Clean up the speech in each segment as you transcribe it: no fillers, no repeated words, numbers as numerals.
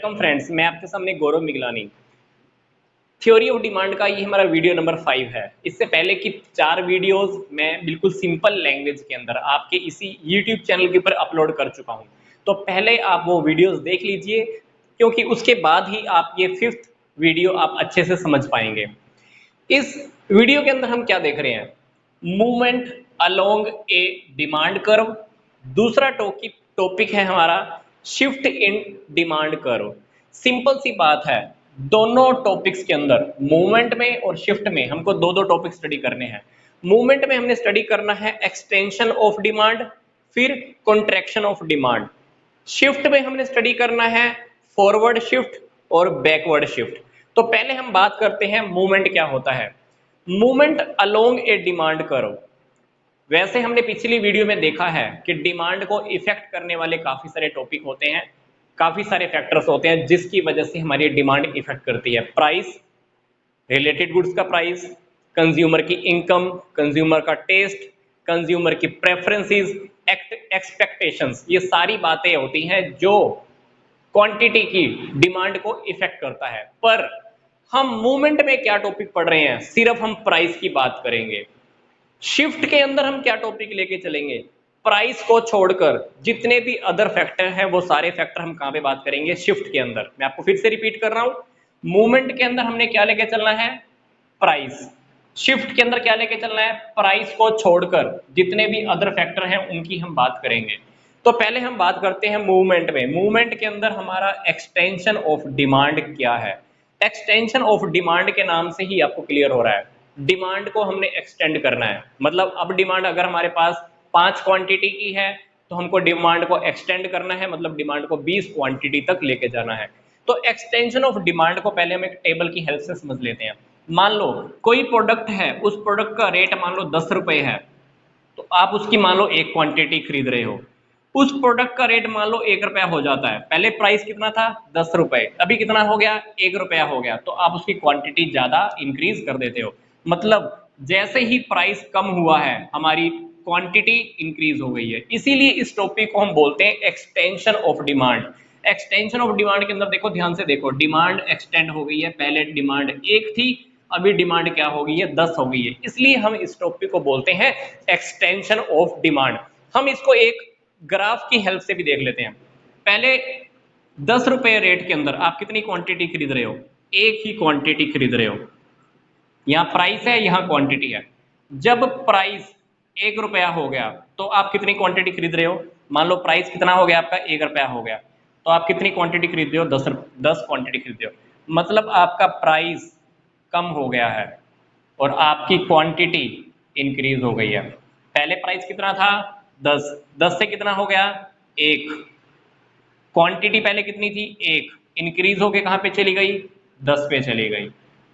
Welcome friends, मैं आपके सामने गौरव मिगलानी। थ्योरी ऑफ डिमांड का ये हमारा वीडियो नंबर 5 है। इससे पहले की 4 वीडियोस मैं बिल्कुल सिंपल लैंग्वेज के अंदर आपके इसी यूट्यूब चैनल के ऊपर अपलोड कर चुका हूँ। तो पहले आप वो वीडियोस देख लीजिए, क्योंकि उसके बाद ही आप ये 5th वीडियो आप अच्छे से समझ पाएंगे। इस वीडियो के अंदर हम क्या देख रहे हैं? Movement along a demand curve. दूसरा टॉपिक है हमारा shift in demand curve. Simple सी बात है, दोनों टॉपिक्स के अंदर मूवमेंट में और शिफ्ट में हमको दो दो टॉपिक स्टडी करने हैं। मूवमेंट में हमने स्टडी करना है एक्सटेंशन ऑफ डिमांड, फिर कॉन्ट्रैक्शन ऑफ डिमांड। शिफ्ट में हमने स्टडी करना है फॉरवर्ड शिफ्ट और बैकवर्ड शिफ्ट। तो पहले हम बात करते हैं मूवमेंट क्या होता है। Movement along a demand curve. वैसे हमने पिछली वीडियो में देखा है कि डिमांड को इफेक्ट करने वाले काफी सारे टॉपिक होते हैं, काफी सारे फैक्टर्स होते हैं जिसकी वजह से हमारी डिमांड इफेक्ट करती है। प्राइस, रिलेटेड गुड्स का प्राइस, कंज्यूमर की इनकम, कंज्यूमर का टेस्ट, कंज्यूमर की प्रेफरेंसेस, एक्सपेक्टेशंस, ये सारी बातें होती हैं जो क्वांटिटी की डिमांड को इफेक्ट करता है। पर हम मूवमेंट में क्या टॉपिक पढ़ रहे हैं? सिर्फ हम प्राइस की बात करेंगे। शिफ्ट के अंदर हम क्या टॉपिक लेके चलेंगे? प्राइस को छोड़कर जितने भी अदर फैक्टर हैं वो सारे फैक्टर हम कहां पे बात करेंगे? शिफ्ट के अंदर। मैं आपको फिर से रिपीट कर रहा हूं, मूवमेंट के अंदर हमने क्या लेके चलना है? प्राइस। शिफ्ट के अंदर क्या लेके चलना है? प्राइस को छोड़कर जितने भी अदर फैक्टर हैं उनकी हम बात करेंगे। तो पहले हम बात करते हैं मूवमेंट में। मूवमेंट के अंदर हमारा एक्सटेंशन ऑफ डिमांड क्या है? एक्सटेंशन ऑफ डिमांड के नाम से ही आपको क्लियर हो रहा है, डिमांड को हमने एक्सटेंड करना है। मतलब अब डिमांड अगर हमारे पास 5 क्वांटिटी की है तो हमको डिमांड को एक्सटेंड करना है, मतलब डिमांड को 20 क्वांटिटी तक लेके जाना है। तो एक्सटेंशन ऑफ डिमांड को पहले हम एक टेबल की हेल्प से समझ लेते हैं। मान लो कोई प्रोडक्ट है, उस प्रोडक्ट का रेट मान लो 10 रुपए है, तो आप उसकी मान लो 1 क्वांटिटी खरीद रहे हो। उस प्रोडक्ट का रेट मान लो 1 रुपया हो जाता है। पहले प्राइस कितना था? 10 रुपए, अभी कितना हो गया? 1 रुपया हो गया। तो आप उसकी क्वांटिटी ज्यादा इंक्रीज कर देते हो। मतलब जैसे ही प्राइस कम हुआ है हमारी क्वांटिटी इंक्रीज हो गई है। इसीलिए इस टॉपिक को हम बोलते हैं extension of demand. Extension of demand के अंदर देखो, ध्यान से देखो, डिमांड एक्सटेंड हो गई है। पहले डिमांड 1 थी, अभी डिमांड क्या हो गई है? 10 हो गई है। इसलिए हम इस टॉपिक को बोलते हैं एक्सटेंशन ऑफ डिमांड। हम इसको एक ग्राफ की हेल्प से भी देख लेते हैं। पहले 10 रुपए रेट के अंदर आप कितनी क्वांटिटी खरीद रहे हो? एक ही क्वांटिटी खरीद रहे हो। यहाँ प्राइस है, यहाँ क्वांटिटी है। जब प्राइस 1 रुपया हो गया तो आप कितनी क्वांटिटी खरीद रहे हो? मान लो प्राइस कितना हो गया आपका? 1 रुपया हो गया, तो आप कितनी क्वांटिटी खरीद रहे हो? 10 क्वांटिटी खरीद रहे हो। मतलब आपका प्राइस कम हो गया है और आपकी क्वांटिटी इंक्रीज हो गई है। पहले प्राइस कितना था? 10, 10 से कितना हो गया? 1। क्वांटिटी पहले कितनी थी? 1, इंक्रीज होके कहां पे चली गई? 10 पे चली गई।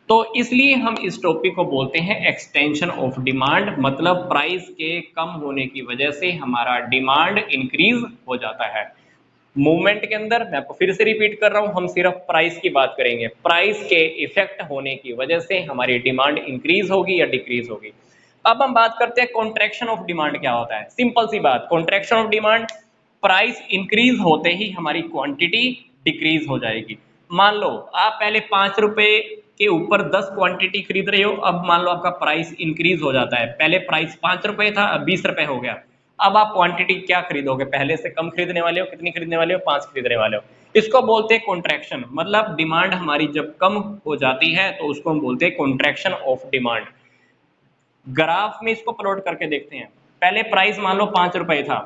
तो इसलिए हम इस टॉपिक को बोलते हैं एक्सटेंशन ऑफ डिमांड। मतलब प्राइस के कम होने की वजह से हमारा डिमांड इंक्रीज हो जाता है। मूवमेंट के अंदर मैं आपको फिर से रिपीट कर रहा हूं, हम सिर्फ प्राइस की बात करेंगे। प्राइस के इफेक्ट होने की वजह से हमारी डिमांड इंक्रीज होगी या डिक्रीज होगी। अब हम बात करते हैं कॉन्ट्रैक्शन ऑफ डिमांड क्या होता है। सिंपल सी बात, contraction of demand, price increase होते ही हमारी क्वांटिटी डिक्रीज हो जाएगी। मान लो आप पहले 5 रुपए के ऊपर 10 क्वांटिटी खरीद रहे हो, अब मान लो आपका प्राइस इंक्रीज हो जाता है। पहले प्राइस 5 रुपए था, अब 20 रुपए हो गया। अब आप क्वांटिटी क्या खरीदोगे? पहले से कम खरीदने वाले हो। कितनी खरीदने वाले हो? 5 खरीदने वाले हो। इसको बोलते हैं कॉन्ट्रैक्शन। मतलब डिमांड हमारी जब कम हो जाती है तो उसको हम बोलते हैं कॉन्ट्रैक्शन ऑफ डिमांड। ग्राफ में इसको प्लॉट करके देखते हैं। पहले प्राइस मान लो 5 रुपए था,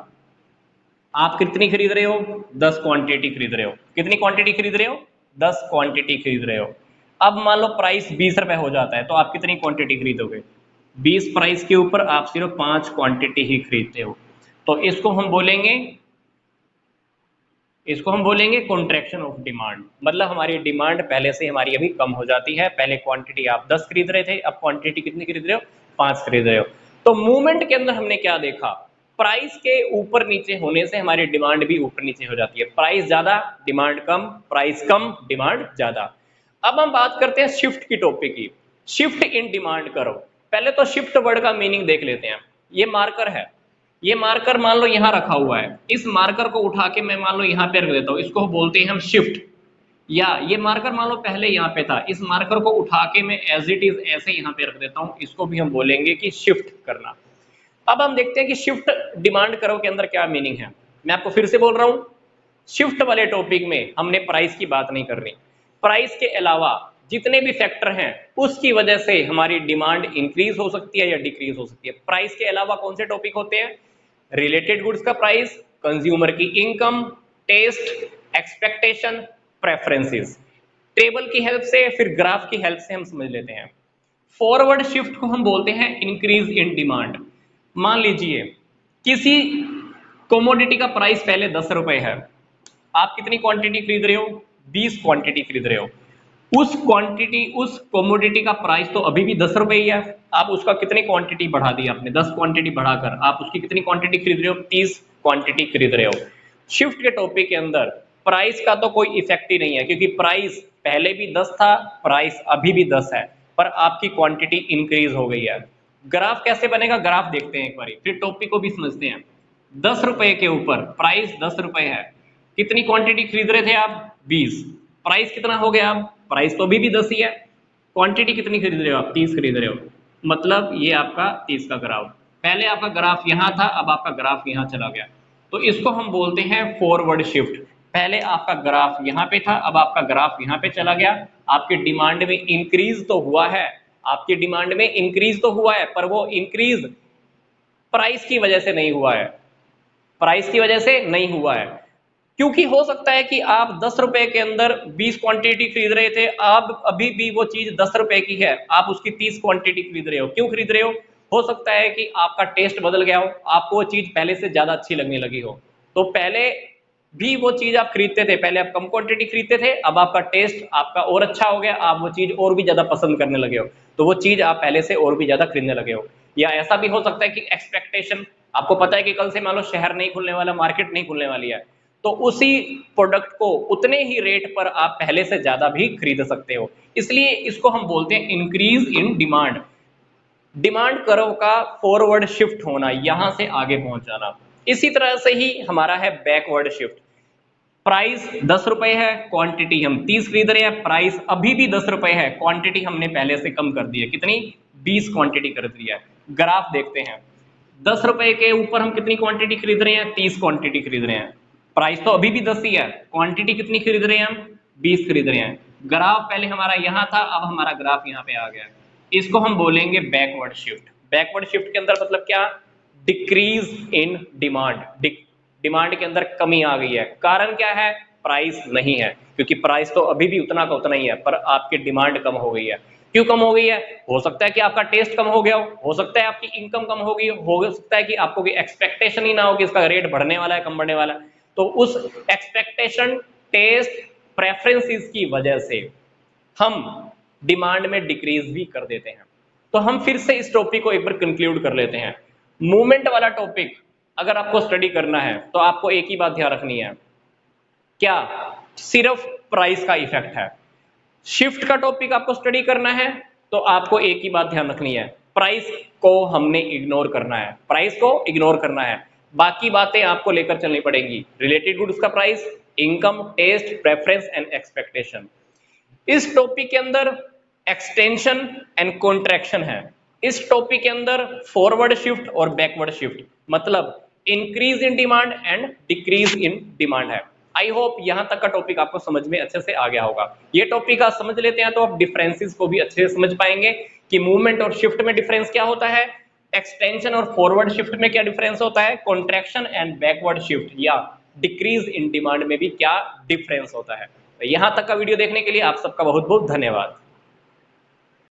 आप कितनी खरीद रहे हो? 10 क्वांटिटी खरीद रहे हो। कितनी क्वांटिटी खरीद रहे हो? 10 क्वांटिटी खरीद रहे हो। अब मान लो प्राइस 20 रुपए हो जाता है, तो आप कितनी क्वांटिटी खरीदोगे? 20 प्राइस के ऊपर आप सिर्फ 5 क्वांटिटी ही खरीदते हो। तो इसको हम बोलेंगे कॉन्ट्रैक्शन ऑफ डिमांड। मतलब हमारी डिमांड पहले से हमारी अभी कम हो जाती है। पहले क्वांटिटी आप 10 खरीद रहे थे, अब क्वांटिटी कितनी खरीद रहे हो? 5 खरीद रहे हो। तो मूवमेंट के अंदर हमने क्या देखा? प्राइस के ऊपर नीचे होने से हमारी डिमांड भी ऊपर नीचे हो जाती है। प्राइस ज्यादा, डिमांड कम, प्राइस कम, डिमांड ज्यादा। अब हम बात करते हैं शिफ्ट की टॉपिक की। शिफ्ट इन डिमांड करो। पहले तो शिफ्ट वर्ड का मीनिंग देख लेते हैं। ये मार्कर है, ये मार्कर मान लो यहां रखा हुआ है। इस मार्कर को उठा के मैं मान लो यहां पे रख देता हूं, इसको बोलते हैं हम शिफ्ट। या ये मार्कर मान लो पहले यहाँ पे था, इस मार्कर को उठा के मैं एज इट इज ऐसे यहाँ पे रख देता हूँ, इसको भी हम बोलेंगे कि शिफ्ट करना। अब हम देखते हैं कि शिफ्ट डिमांड कर्व के अंदर क्या मीनिंग है। मैं आपको फिर से बोल रहा हूँ, शिफ्ट वाले टॉपिक में हमने प्राइस की बात नहीं करनी। प्राइस के अलावा जितने भी फैक्टर हैं उसकी वजह से हमारी डिमांड इंक्रीज हो सकती है या डिक्रीज हो सकती है। प्राइस के अलावा कौन से टॉपिक होते हैं? रिलेटेड गुड्स का प्राइस, कंज्यूमर की income, test, expectation, preferences. Table की हेल्प से, फिर ग्राफ की हेल्प से हम समझ लेते हैं। फॉरवर्ड शिफ्ट को हम बोलते हैं इंक्रीज इन डिमांड। मान लीजिए किसी कोमोडिटी का प्राइस पहले 10 रुपए है, आप कितनी क्वांटिटी खरीद रहे हो? 20 क्वांटिटी खरीद रहे हो। उस क्वांटिटी, उस कोमोडिटी का प्राइस तो अभी भी 10 रुपए ही है, आप उसका कितनी क्वांटिटी बढ़ा दी आपने? 10 क्वांटिटी बढ़ाकर आप उसकी कितनी क्वांटिटी खरीद रहे हो? 30 क्वांटिटी खरीद रहे हो। शिफ्ट के टॉपिक के अंदर प्राइस का तो कोई इफेक्ट ही नहीं है, क्योंकि प्राइस पहले भी 10 था, प्राइस अभी भी 10 है, पर आपकी क्वांटिटी इंक्रीज हो गई है। ग्राफ कैसे बनेगा? ग्राफ देखते हैं एक बार, फिर टॉपिक को भी समझते हैं। 10 रुपए के ऊपर प्राइस 10 रुपए है, कितनी क्वांटिटी खरीद रहे थे आप? 20। प्राइस कितना हो गया? आप प्राइस तो अभी भी 10 ही है, क्वांटिटी कितनी खरीद रहे हो आप? 30 खरीद रहे हो। मतलब ये आपका 30 का ग्राफ, पहले आपका ग्राफ यहां था, अब आपका ग्राफ यहां चला गया, तो इसको हम बोलते हैं फॉरवर्ड शिफ्ट। पहले आपका ग्राफ यहां पे था, अब आपका ग्राफ यहां पे चला गया। आपकी डिमांड में इंक्रीज तो हुआ है, आपकी डिमांड में इंक्रीज तो हुआ है, पर वो इंक्रीज प्राइस की वजह से नहीं हुआ है, प्राइस की वजह से नहीं हुआ है। क्योंकि हो सकता है कि आप 10 रुपए के अंदर 20 क्वांटिटी खरीद रहे थे, आप अभी भी वो चीज 10 रुपए की है, आप उसकी 30 क्वांटिटी खरीद रहे हो। क्यों खरीद रहे हो सकता है कि आपका टेस्ट बदल गया हो, आपको वो चीज पहले से ज्यादा अच्छी लगने लगी हो। तो पहले भी वो चीज आप खरीदते थे, पहले आप कम क्वांटिटी खरीदते थे, अब आपका टेस्ट आपका और अच्छा हो गया, आप वो चीज और भी ज्यादा पसंद करने लगे हो, तो वो चीज आप पहले से और भी ज्यादा खरीदने लगे हो। या ऐसा भी हो सकता है कि एक्सपेक्टेशन, आपको पता है कि कल से मान लो शहर नहीं खुलने वाला, मार्केट नहीं खुलने वाली है, तो उसी प्रोडक्ट को उतने ही रेट पर आप पहले से ज्यादा भी खरीद सकते हो। इसलिए इसको हम बोलते हैं increase in demand. Demand curve का फॉरवर्ड शिफ्ट होना, यहां से आगे पहुंच जाना। इसी तरह से ही हमारा है बैकवर्ड शिफ्ट। प्राइस 10 रुपए है, क्वांटिटी हम 30 खरीद रहे हैं, प्राइस अभी भी 10 रुपए है, क्वांटिटी हमने पहले से कम कर दी है, कितनी? 20 क्वांटिटी कर दी है। ग्राफ देखते हैं, 10 रुपए के ऊपर हम कितनी क्वांटिटी खरीद रहे हैं? 30 क्वांटिटी खरीद रहे हैं, प्राइस तो अभी भी 10 ही है, क्वांटिटी कितनी खरीद रहे हैं हम? 20 खरीद रहे हैं। ग्राफ पहले हमारा यहां था, अब हमारा ग्राफ यहां पे आ गया। इसको हम बोलेंगे बैकवर्ड शिफ्ट। बैकवर्ड शिफ्ट के अंदर मतलब क्या? डिक्रीज इन डिमांड, डिमांड के अंदर कमी आ गई है। कारण क्या है? प्राइस नहीं है, क्योंकि प्राइस तो अभी भी उतना का उतना ही है, पर आपकी डिमांड कम हो गई है। क्यों कम हो गई है? हो सकता है कि आपका टेस्ट कम हो गया हो सकता है आपकी इनकम कम हो गई हो सकता है कि आपको कोई एक्सपेक्टेशन ही ना हो कि इसका रेट बढ़ने वाला है, कम बढ़ने वाला है। तो उस एक्सपेक्टेशन, टेस्ट, प्रेफरेंसेस की वजह से हम डिमांड में डिक्रीज भी कर देते हैं। तो हम फिर से इस टॉपिक को एक बार कंक्लूड कर लेते हैं। मूवमेंट वाला टॉपिक अगर आपको स्टडी करना है तो आपको एक ही बात ध्यान रखनी है, क्या? सिर्फ प्राइस का इफेक्ट है। शिफ्ट का टॉपिक आपको स्टडी करना है तो आपको एक ही बात ध्यान रखनी है, प्राइस को हमने इग्नोर करना है, प्राइस को इग्नोर करना है। बाकी बातें आपको लेकर चलनी पड़ेंगी, रिलेटेड गुड्स का price, income, test, preference and expectation. इस टॉपिक के अंदर एक्सटेंशन एंड कॉन्ट्रैक्शन है। इस टॉपिक के अंदर फॉरवर्ड शिफ्ट और बैकवर्ड शिफ्ट, मतलब increase in demand and decrease in demand है। आई होप यहां तक का टॉपिक आपको समझ में अच्छे से आ गया होगा। ये टॉपिक आप समझ लेते हैं तो आप डिफरेंसेस को भी अच्छे से समझ पाएंगे कि मूवमेंट और शिफ्ट में डिफरेंस क्या होता है, एक्सटेंशन और फॉरवर्ड शिफ्ट में क्या डिफरेंस होता है, कॉन्ट्रैक्शन एंड बैकवर्ड शिफ्ट या डिक्रीज इन डिमांड में भी क्या डिफरेंस होता है। तो यहां तक का वीडियो देखने के लिए आप सबका बहुत बहुत धन्यवाद।